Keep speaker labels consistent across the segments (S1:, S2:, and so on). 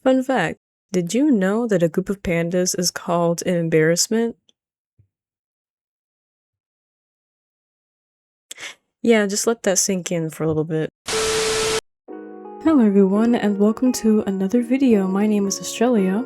S1: Fun fact, did you know that a group of pandas is called an embarrassment? Yeah, just let that sink in for a little bit. Hello everyone and welcome to another video. My name is Australia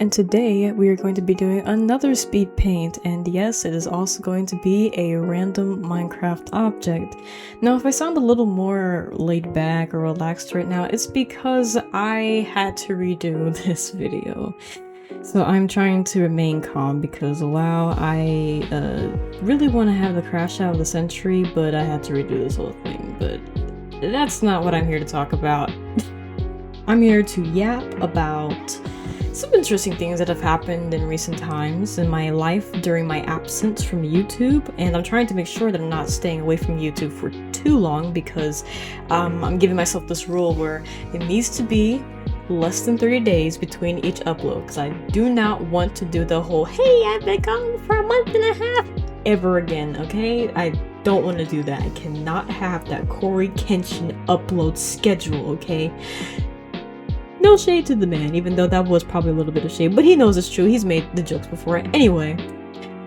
S1: and today we are going to be doing another speed paint, and yes, it is also going to be a random Minecraft object. Now if I sound a little more laid back or relaxed right now, it's because I had to redo this video. So I'm trying to remain calm because wow, I really want to have the crash out of the century, but I had to redo this whole thing. But that's not what I'm here to talk about. I'm here to yap about some interesting things that have happened in recent times in my life during my absence from YouTube, and I'm trying to make sure that I'm not staying away from YouTube for too long because I'm giving myself this rule where it needs to be less than 30 days between each upload, because I do not want to do the whole "hey, I've been gone for a month and a half" ever again, okay? I don't want to do that. I cannot have that Corey Kenshin upload schedule, okay? No shade to the man, even though that was probably a little bit of shade, but he knows it's true. He's made the jokes before. Anyway,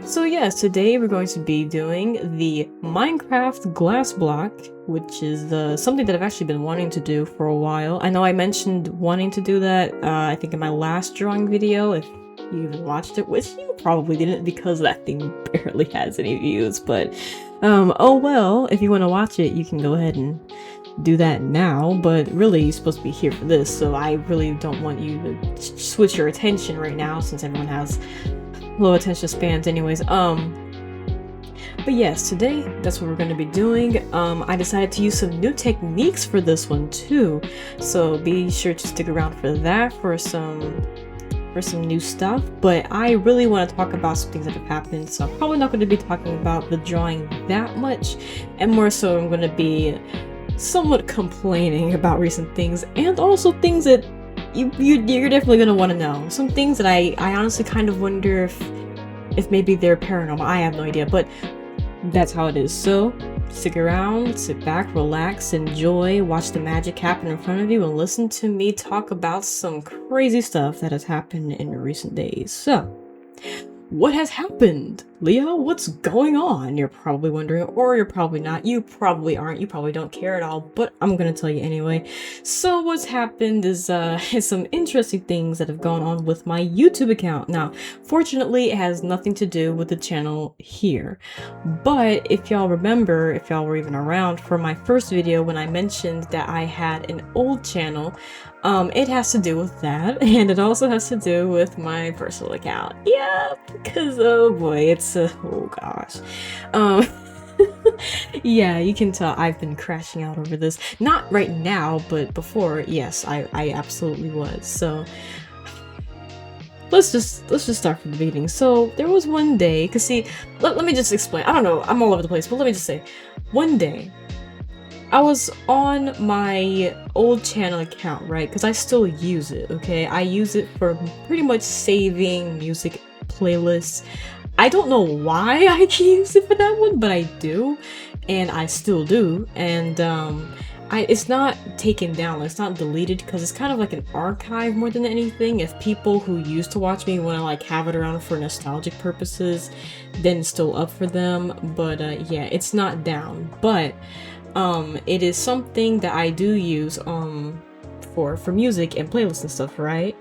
S1: so yes, today we're going to be doing the Minecraft glass block, which is something that I've actually been wanting to do for a while. I know I mentioned wanting to do that, I think in my last drawing video, if you even watched it, which you probably didn't because that thing barely has any views, but oh well, if you want to watch it, you can go ahead and do that now, but really you're supposed to be here for this, so I really don't want you to switch your attention right now since everyone has low attention spans anyways. But yes, today that's what we're going to be doing. I decided to use some new techniques for this one too, so be sure to stick around for that, for some new stuff. But I really want to talk about some things that have happened, so I'm probably not going to be talking about the drawing that much, and more so I'm going to be somewhat complaining about recent things, and also things that you're definitely going to want to know. Some things that I honestly kind of wonder if maybe they're paranormal. I have no idea, but that's how it is. So stick around, sit back, relax, enjoy, watch the magic happen in front of you, and listen to me talk about some crazy stuff that has happened in recent days. So what has happened? Leo, what's going on? You're probably wondering, or you're probably not. You probably aren't. You probably don't care at all, but I'm gonna tell you anyway. So what's happened is some interesting things that have gone on with my YouTube account. Now, fortunately, it has nothing to do with the channel here. But if y'all remember, if y'all were even around for my first video when I mentioned that I had an old channel, it has to do with that, and it also has to do with my personal account. Yeah, because oh boy, it's oh gosh. Yeah, you can tell I've been crashing out over this. Not right now, but before, yes, I absolutely was. So let's just start from the beginning. So there was one day, because see, let me just explain. I don't know, I'm all over the place, but let me just say, one day I was on my old channel account, right? Because I still use it, okay? I use it for pretty much saving music playlists. I don't know why I use it for that one, but I do, and I still do. And it's not taken down, it's not deleted, because it's kind of like an archive more than anything. If people who used to watch me want to like have it around for nostalgic purposes, then it's still up for them. But yeah, it's not down. But it is something that I do use for music and playlists and stuff, right?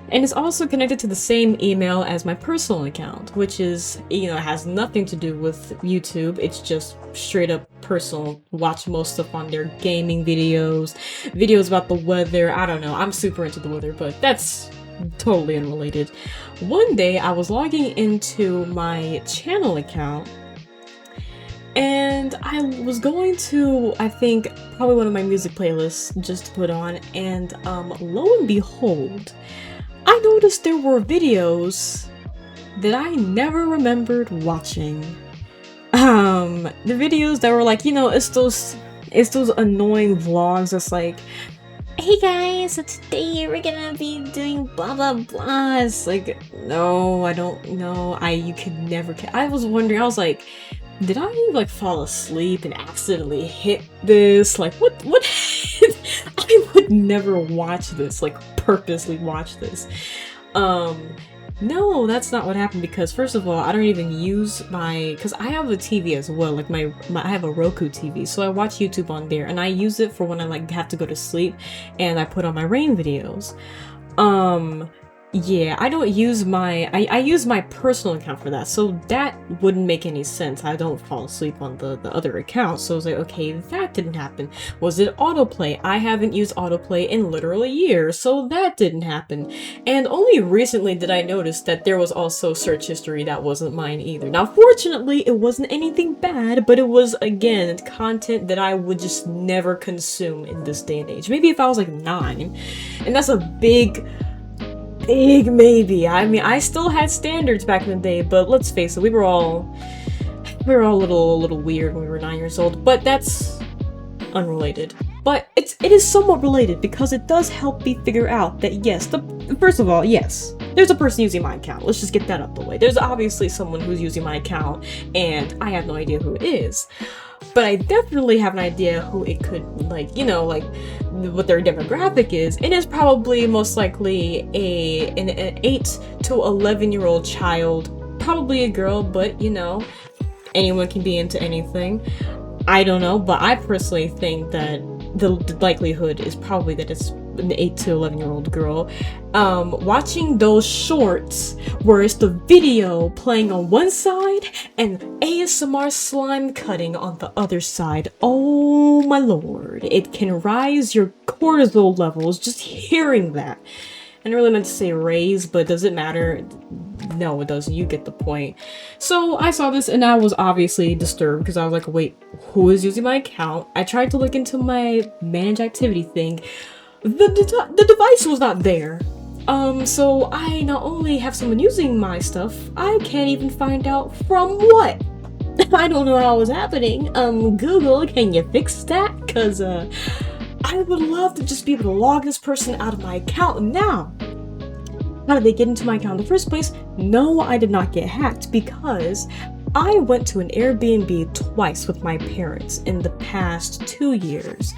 S1: And it's also connected to the same email as my personal account, which is, you know, it has nothing to do with YouTube. It's just straight up personal. Watch most stuff on their gaming videos, videos about the weather. I don't know, I'm super into the weather, but that's totally unrelated. One day I was logging into my channel account, and I was going to, I think, probably one of my music playlists just to put on, and lo and behold, I noticed there were videos that I never remembered watching. The videos that were like, you know, it's those annoying vlogs that's like, hey guys, so today we're gonna be doing blah blah blah. It's like, no, I don't know. You could never. I was wondering, I was like, did I like fall asleep and accidentally hit this? Like, what? I would never watch this. Like, purposely watch this. No, that's not what happened, because first of all, I don't even use because I have a TV as well, like I have a Roku TV, so I watch YouTube on there, and I use it for when I like have to go to sleep, and I put on my rain videos. Yeah, I don't use I use my personal account for that, so that wouldn't make any sense. I don't fall asleep on the other account, so I was like, okay, that didn't happen. Was it autoplay? I haven't used autoplay in literally years, so that didn't happen. And only recently did I notice that there was also search history that wasn't mine either. Now, fortunately, it wasn't anything bad, but it was, again, content that I would just never consume in this day and age. Maybe if I was like 9, and that's a big maybe. I mean, I still had standards back in the day, but let's face it, we were all a little weird when we were 9 years old, but that's unrelated. But it is somewhat related, because it does help me figure out that yes, first of all, yes, there's a person using my account. Let's just get that out the way. There's obviously someone who's using my account, and I have no idea who it is. But I definitely have an idea who it could, like, you know, like, what their demographic is. It is probably most likely an 8 to 11-year-old child, probably a girl, but, you know, anyone can be into anything. I don't know, but I personally think that the likelihood is probably that it's an 8 to 11-year-old girl. Watching those shorts where it's the video playing on one side and ASMR slime cutting on the other side. Oh my lord, it can rise your cortisol levels just hearing that. I didn't really meant to say raise, but does it matter? No, it doesn't. You get the point. So I saw this and I was obviously disturbed, because I was like, wait, who is using my account? I tried to look into my manage activity thing. The device was not there. So I not only have someone using my stuff, I can't even find out from what. I don't know how it was happening. Google, can you fix that? Cause, I would love to just be able to log this person out of my account now. How did they get into my account in the first place? No, I did not get hacked, because I went to an Airbnb twice with my parents in the past 2 years.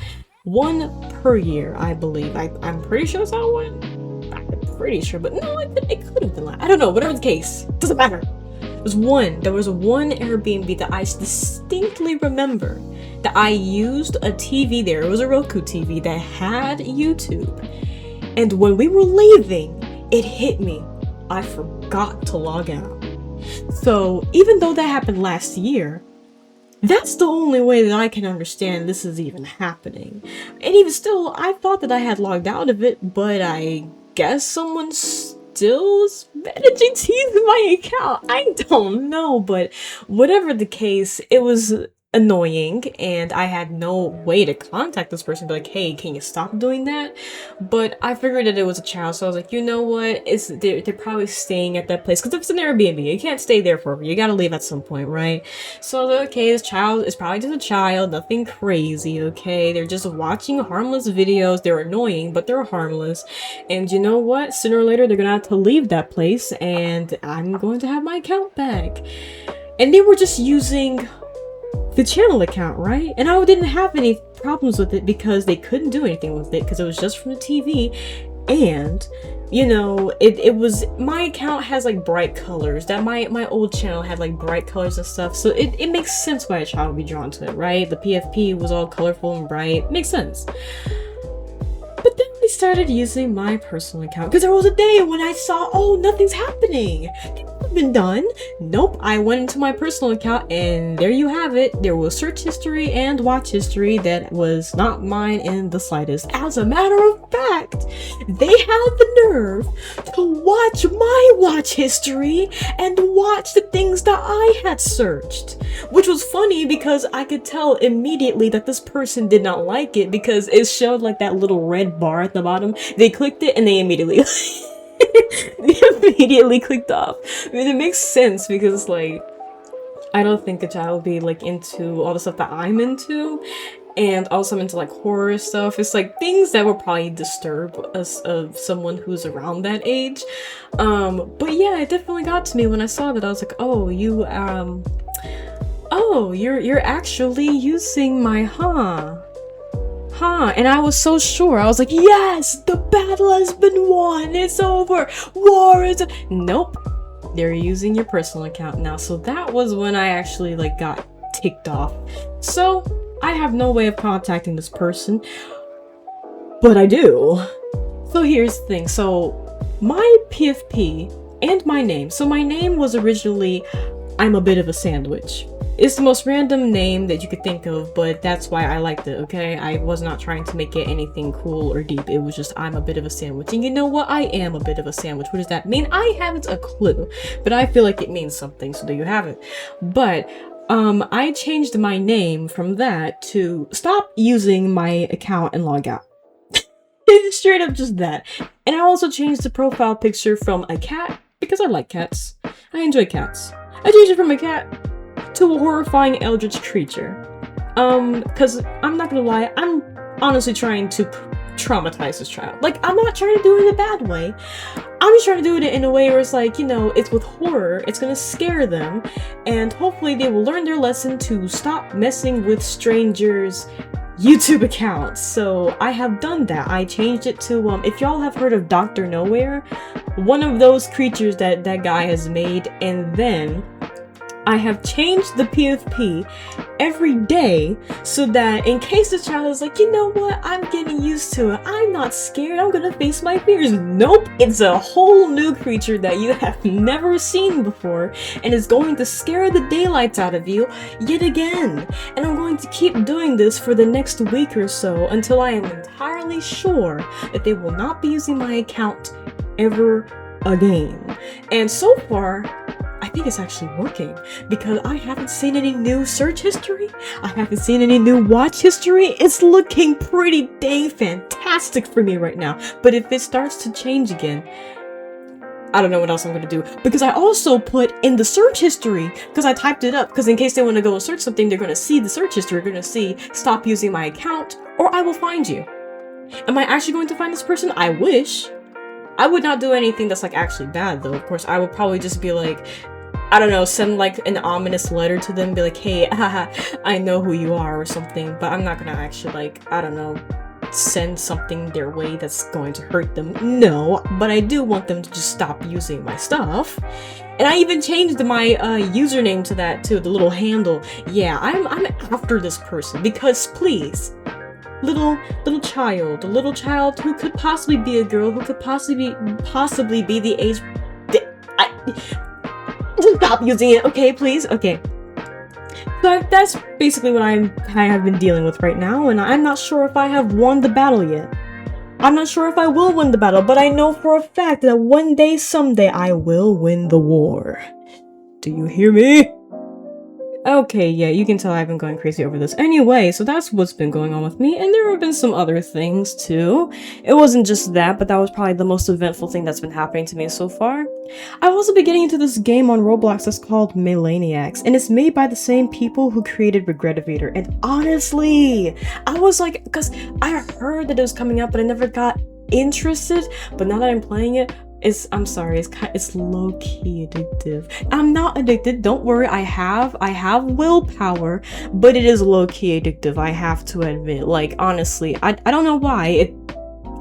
S1: 1 per year, I believe. I'm pretty sure that's how it went. I'm pretty sure, but no, it could have been like, I don't know, whatever the case, doesn't matter. There was one Airbnb that I distinctly remember that I used a TV there. It was a Roku TV that had YouTube. And when we were leaving, it hit me. I forgot to log out. So even though that happened last year, that's the only way that I can understand this is even happening. And even still, I thought that I had logged out of it, but I guess someone still is managing to use my account. I don't know, but whatever the case, it was annoying, and I had no way to contact this person and be like, hey, can you stop doing that? But I figured that it was a child, so I was like, you know what, they're probably staying at that place, because if it's an Airbnb, you can't stay there forever, you gotta leave at some point, right? So I was like, okay, this child is probably just a child, nothing crazy, okay? They're just watching harmless videos. They're annoying, but they're harmless, and you know what, sooner or later they're gonna have to leave that place, and I'm going to have my account back. And they were just using the channel account, right? And I didn't have any problems with it, because they couldn't do anything with it, because it was just from the TV. And you know, it was, my account has like bright colors, that my old channel had like bright colors and stuff, so it makes sense why a child would be drawn to it, right? The PFP was all colorful and bright, makes sense. But then they started using my personal account, because there was a day when I saw, oh, nothing's happening, been done. Nope, I went into my personal account, and there you have it. There was search history and watch history that was not mine in the slightest. As a matter of fact, they had the nerve to watch my watch history and watch the things that I had searched, which was funny, because I could tell immediately that this person did not like it, because it showed like that little red bar at the bottom. They clicked it and they immediately they immediately clicked off. I mean, it makes sense, because like, I don't think a child would be like into all the stuff that I'm into, and also I'm into like horror stuff. It's like things that would probably disturb us of someone who's around that age. But yeah, it definitely got to me when I saw that. I was like, oh, you're actually using my, huh? And I was so sure. I was like, yes, the battle has been won. It's over. War is. Nope. They're using your personal account now. So that was when I actually like got ticked off. So I have no way of contacting this person, but I do. So here's the thing. So my PFP and my name. So my name was originally I'm a bit of a sandwich. It's the most random name that you could think of, but that's why I liked it, okay? I was not trying to make it anything cool or deep. It was just, I'm a bit of a sandwich. And you know what? I am a bit of a sandwich. What does that mean? I haven't a clue, but I feel like it means something, so there you have it. But, I changed my name from that to stop using my account and log out. It's straight up just that. And I also changed the profile picture from a cat, because I like cats. I enjoy cats. I changed it from a cat to a horrifying eldritch creature. Cause I'm not gonna lie, I'm honestly trying to traumatize this child. Like, I'm not trying to do it in a bad way. I'm just trying to do it in a way where it's like, you know, it's with horror, it's gonna scare them, and hopefully they will learn their lesson to stop messing with strangers' YouTube accounts. So I have done that. I changed it to, if y'all have heard of Dr. Nowhere, one of those creatures that guy has made, and then I have changed the PFP every day so that in case the child is like, you know what, I'm getting used to it, I'm not scared, I'm gonna face my fears. Nope, it's a whole new creature that you have never seen before and is going to scare the daylights out of you yet again. And I'm going to keep doing this for the next week or so until I am entirely sure that they will not be using my account ever again. And so far, I think it's actually working because I haven't seen any new search history. I haven't seen any new watch history. It's looking pretty dang fantastic for me right now. But if it starts to change again, I don't know what else I'm going to do, because I also put in the search history, because I typed it up, because in case they want to go and search something, they're going to see the search history, they're going to see stop using my account or I will find you. Am I actually going to find this person? I wish. I would not do anything that's like actually bad though. Of course, I would probably just be like, I don't know, send like an ominous letter to them, be like, hey, haha, I know who you are or something, but I'm not gonna actually like, I don't know, send something their way that's going to hurt them. No, but I do want them to just stop using my stuff. And I even changed my username to that too, the little handle. Yeah, I'm after this person because please, little child, a little child who could possibly be a girl, who could possibly be the age. Stop using it, okay, please? Okay. So that's basically what I have been dealing with right now, and I'm not sure if I have won the battle yet. I'm not sure if I will win the battle, but I know for a fact that one day, someday, I will win the war. Do you hear me? Okay, yeah, you can tell I've been going crazy over this. Anyway, so that's what's been going on with me, and there have been some other things too. It wasn't just that, but that was probably the most eventful thing that's been happening to me so far. I've also been getting into this game on Roblox that's called Melaniacs, and it's made by the same people who created Regretivator, and honestly, I was like, because I heard that it was coming up, but I never got interested, but now that I'm playing it, I'm sorry, it's low-key addictive. I'm not addicted, don't worry, I have willpower, but it is low-key addictive, I have to admit. Like, honestly, I don't know why,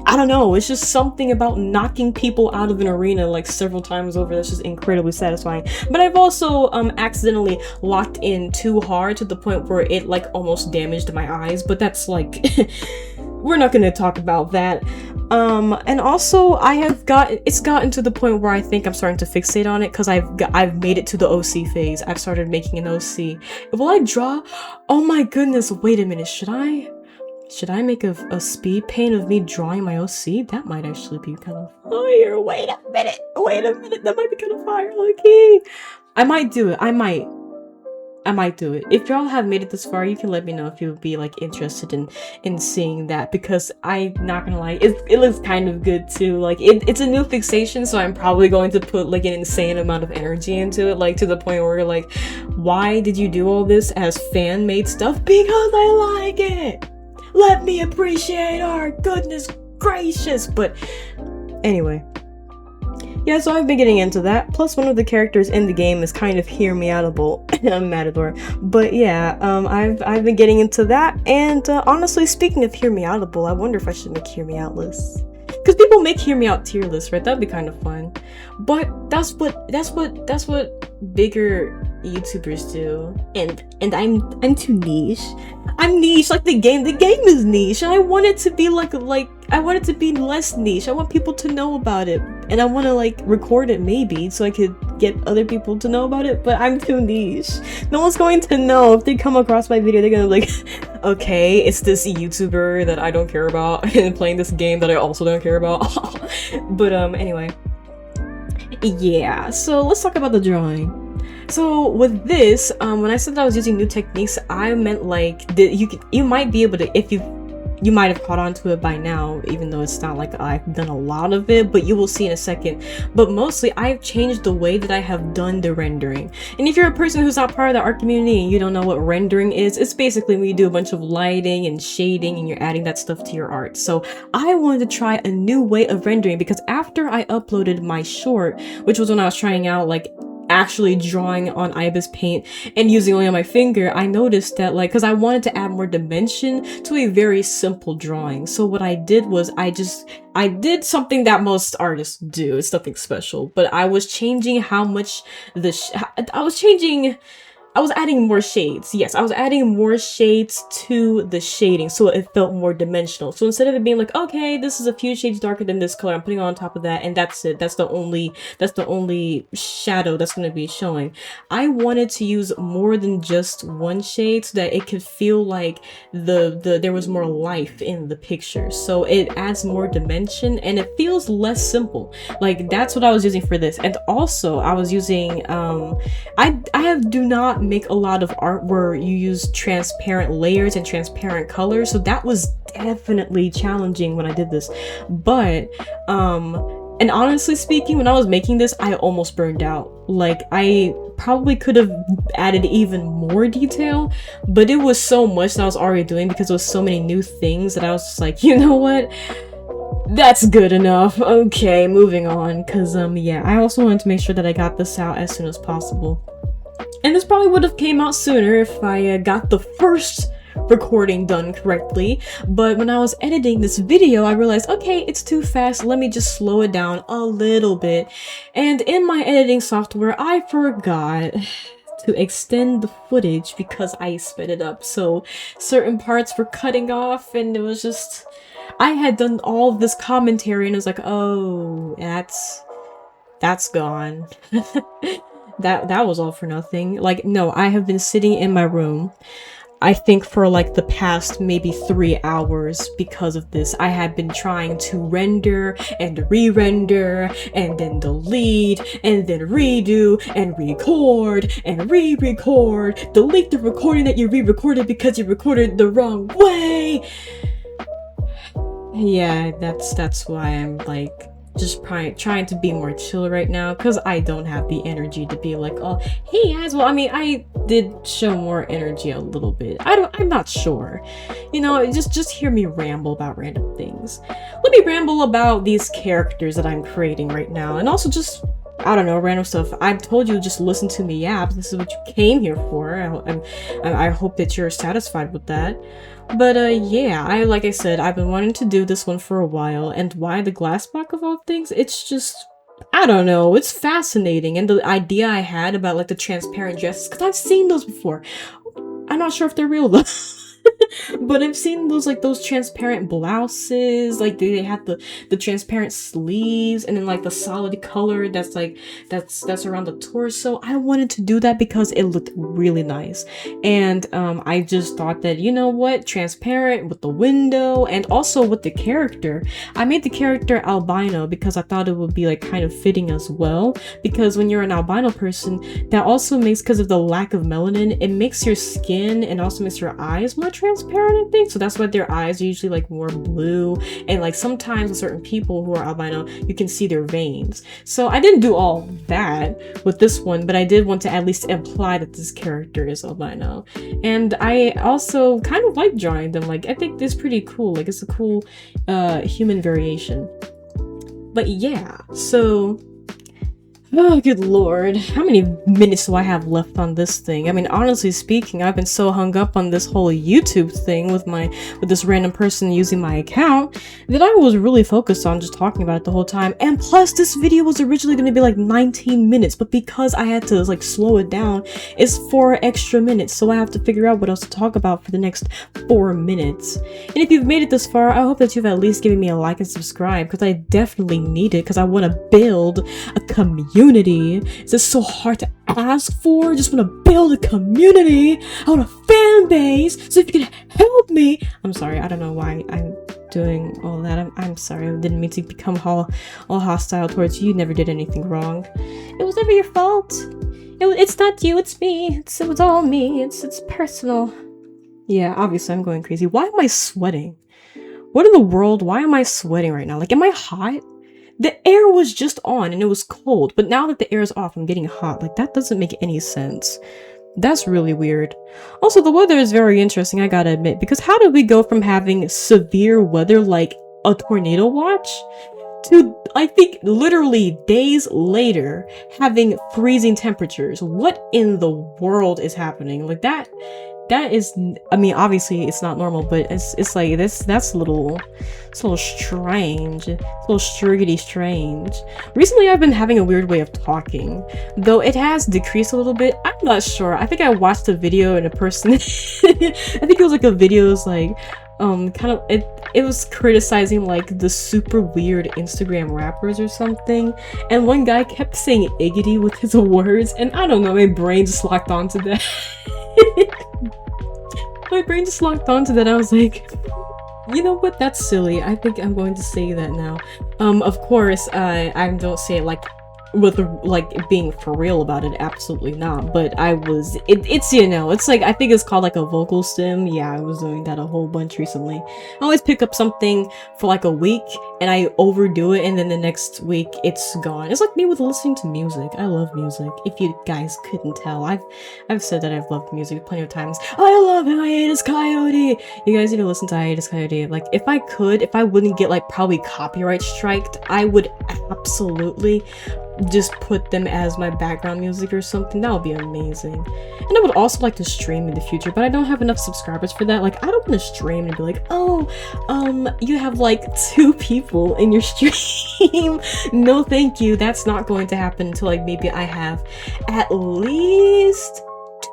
S1: I don't know, it's just something about knocking people out of an arena like several times over that's just incredibly satisfying. But I've also accidentally locked in too hard to the point where it like almost damaged my eyes, but that's like, we're not gonna talk about that. And also it's gotten to the point where I think I'm starting to fixate on it because I've made it to the OC phase. I've started making an OC. Will I draw? Oh my goodness, wait a minute, should I make a speed paint of me drawing my OC? That might actually be kind of fire. Wait a minute, that might be kind of fire, low-key. I might do it, I might do it. If y'all have made it this far, you can let me know if you would be like interested in seeing that, because I'm not gonna lie, it looks kind of good too. Like it's a new fixation, so I'm probably going to put like an insane amount of energy into it, like to the point where you're like, why did you do all this as fan-made stuff? Because I like it. Let me appreciate art. Goodness gracious. But anyway. Yeah, so I've been getting into that. Plus, one of the characters in the game is kind of hear me outable. a matador. But yeah, I've been getting into that, and honestly, speaking of Hear Me Outable, I wonder if I should make Hear Me Out lists. Because people make Hear Me Out tier lists, right? That'd be kind of fun. But that's what bigger YouTubers do. And I'm too niche. I'm niche like the game. The game is niche. And I want it to be like I want it to be less niche. I want people to know about it. And I want to like record it maybe so I could get other people to know about it, but I'm too niche. No one's going to know. If they come across my video, they're gonna be like, okay, it's this YouTuber that I don't care about and playing this game that I also don't care about. But anyway, yeah, so let's talk about the drawing. So with this, when I said that I was using new techniques, I meant like you might be able to, if you might have caught on to it by now, even though it's not like I've done a lot of it, but you will see in a second. But mostly I've changed the way that I have done the rendering. And if you're a person who's not part of the art community and you don't know what rendering is, it's basically when you do a bunch of lighting and shading and you're adding that stuff to your art. So I wanted to try a new way of rendering, because after I uploaded my short, which was when I was trying out like actually drawing on Ibis paint and using only on my finger, I noticed that like, because I wanted to add more dimension to a very simple drawing. So what I did was I did something that most artists do. It's nothing special, but I was changing how much I was adding more shades. Yes, I was adding more shades to the shading so it felt more dimensional. So instead of it being like, okay, this is a few shades darker than this color, I'm putting it on top of that and that's it. That's the only shadow that's going to be showing. I wanted to use more than just one shade so that it could feel like there was more life in the picture. So it adds more dimension and it feels less simple. Like that's what I was using for this. And also I was using do not make a lot of art where you use transparent layers and transparent colors, so that was definitely challenging when I did this. But and honestly speaking, when I was making this, I almost burned out. Like I probably could have added even more detail, but it was so much that I was already doing because there was so many new things that I was just like, you know what, that's good enough. Okay, moving on. Because yeah, I also wanted to make sure that I got this out as soon as possible. And this probably would have came out sooner if I got the first recording done correctly. But when I was editing this video, I realized, okay, it's too fast. Let me just slow it down a little bit. And in my editing software, I forgot to extend the footage because I sped it up. So certain parts were cutting off and it was just, I had done all of this commentary and it was like, oh, that's gone. That was all for nothing. Like, no, I have been sitting in my room, I think for like the past maybe 3 hours because of this. I had been trying to render and re-render and then delete and then redo and record and re-record. Delete the recording that you re-recorded because you recorded the wrong way. Yeah, that's why I'm like just trying to be more chill right now, because I don't have the energy to be like, oh, hey guys. Well, I mean, I did show more energy a little bit. I'm not sure. You know, just hear me ramble about random things. Let me ramble about these characters that I'm creating right now, and also just, I don't know, random stuff. I've told you, just listen to me yap. This is what you came here for. I hope that you're satisfied with that. But yeah, like I said, I've been wanting to do this one for a while. And why the glass block of all things? It's just, I don't know, it's fascinating. And the idea I had about like the transparent dresses, because I've seen those before. I'm not sure if they're real though. But I've seen those transparent blouses, like they have the transparent sleeves and then like the solid color that's around the torso. I wanted to do that because it looked really nice. And I just thought that, you know what, transparent with the window and also with the character. I made the character albino because I thought it would be like kind of fitting as well, because when you're an albino person, that also makes, because of the lack of melanin, it makes your skin and also makes your eyes more transparent, I think. So that's why their eyes are usually like more blue, and like sometimes with certain people who are albino, you can see their veins. So I didn't do all that with this one, but I did want to at least imply that this character is albino. And I also kind of like drawing them. Like, I think this is pretty cool. Like, it's a cool human variation. But yeah, so Oh, good lord. How many minutes do I have left on this thing? I mean, honestly speaking, I've been so hung up on this whole YouTube thing with this random person using my account that I was really focused on just talking about it the whole time. And plus, this video was originally going to be like 19 minutes, but because I had to like slow it down, it's 4 extra minutes, so I have to figure out what else to talk about for the next 4 minutes. And if you've made it this far, I hope that you've at least given me a like and subscribe, because I definitely need it, because I want to build a community. Is this so hard to ask for? Just want to build a community. I want a fan base. So if you can help me. I'm sorry, I don't know why I'm doing all that. I'm sorry, I didn't mean to become all hostile towards you. You never did anything wrong. It was never your fault. It's not you, it's me. It was all me. It's personal. Yeah, obviously I'm going crazy. Why am I sweating? What in the world? Why am I sweating right now? Like, am I hot? The air was just on and it was cold, but now that the air is off, I'm getting hot. Like, that doesn't make any sense. That's really weird. Also, the weather is very interesting, I gotta admit, because how did we go from having severe weather like a tornado watch to, I think, literally days later having freezing temperatures? What in the world is happening? Like, that is, I mean, obviously it's not normal, but it's like that's a little strange. It's a little struggity strange. Recently I've been having a weird way of talking, though it has decreased a little bit. I'm not sure. I think I watched a video and a person I think it was like a video, was like kind of, it was criticizing like the super weird Instagram rappers or something, and one guy kept saying iggity with his words, and I don't know, my brain just locked onto that. My brain just locked onto that. I was like, you know what, that's silly. I think I'm going to say that now. Of course, I don't say it like with like being for real about it, absolutely not, but I was, it's, you know, it's like, I think it's called like a vocal stim. Yeah, I was doing that a whole bunch recently. I always pick up something for like a week and I overdo it, and then the next week it's gone. It's like me with listening to music. I love music, if you guys couldn't tell. I've said that I've loved music plenty of times. I love Hiatus Coyote. You guys need to listen to Hiatus Coyote. Like, if I wouldn't get like probably copyright striked, I would absolutely just put them as my background music or something. That would be amazing. And I would also like to stream in the future, but I don't have enough subscribers for that. Like, I don't want to stream and be like, oh, you have like 2 people in your stream. No thank you. That's not going to happen until like maybe I have at least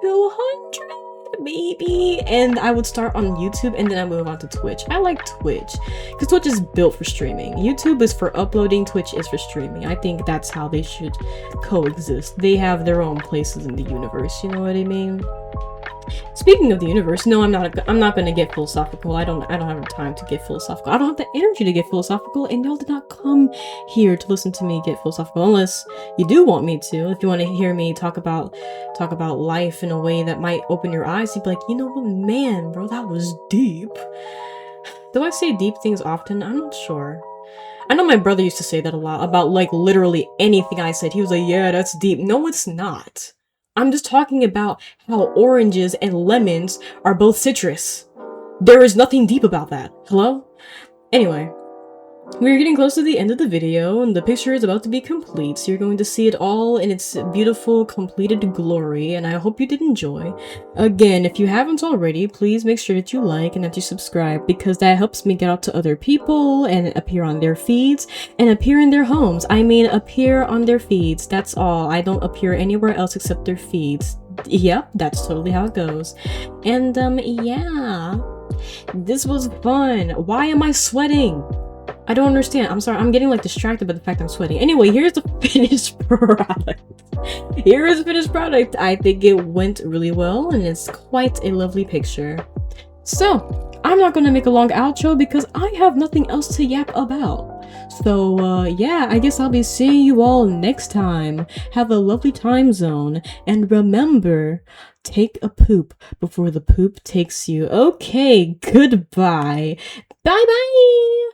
S1: 200 maybe, and I would start on YouTube and then I move on to Twitch. I like Twitch because Twitch is built for streaming. YouTube is for uploading, Twitch is for streaming. I think that's how they should coexist. They have their own places in the universe, you know what I mean? Speaking of the universe, no, I'm not gonna get philosophical. I don't have time to get philosophical. I don't have the energy to get philosophical, and y'all did not come here to listen to me get philosophical unless you do want me to. If you want to hear me talk about life in a way that might open your eyes, you'd be like, you know what, man, bro, that was deep. Do I say deep things often? I'm not sure. I know my brother used to say that a lot about like literally anything I said. He was like, yeah, that's deep. No, it's not. I'm just talking about how oranges and lemons are both citrus. There is nothing deep about that. Hello? Anyway, we're getting close to the end of the video, and the picture is about to be complete, so you're going to see it all in its beautiful, completed glory, and I hope you did enjoy. Again, if you haven't already, please make sure that you like and that you subscribe, because that helps me get out to other people and appear on their feeds and appear in their homes. I mean, appear on their feeds. That's all. I don't appear anywhere else except their feeds. Yep, that's totally how it goes. And, yeah. This was fun. Why am I sweating? I don't understand. I'm sorry. I'm getting like distracted by the fact I'm sweating. Anyway, here's the finished product. Here is the finished product. I think it went really well and it's quite a lovely picture. So, I'm not going to make a long outro because I have nothing else to yap about. So, yeah, I guess I'll be seeing you all next time. Have a lovely time zone. And remember, take a poop before the poop takes you. Okay, goodbye. Bye-bye.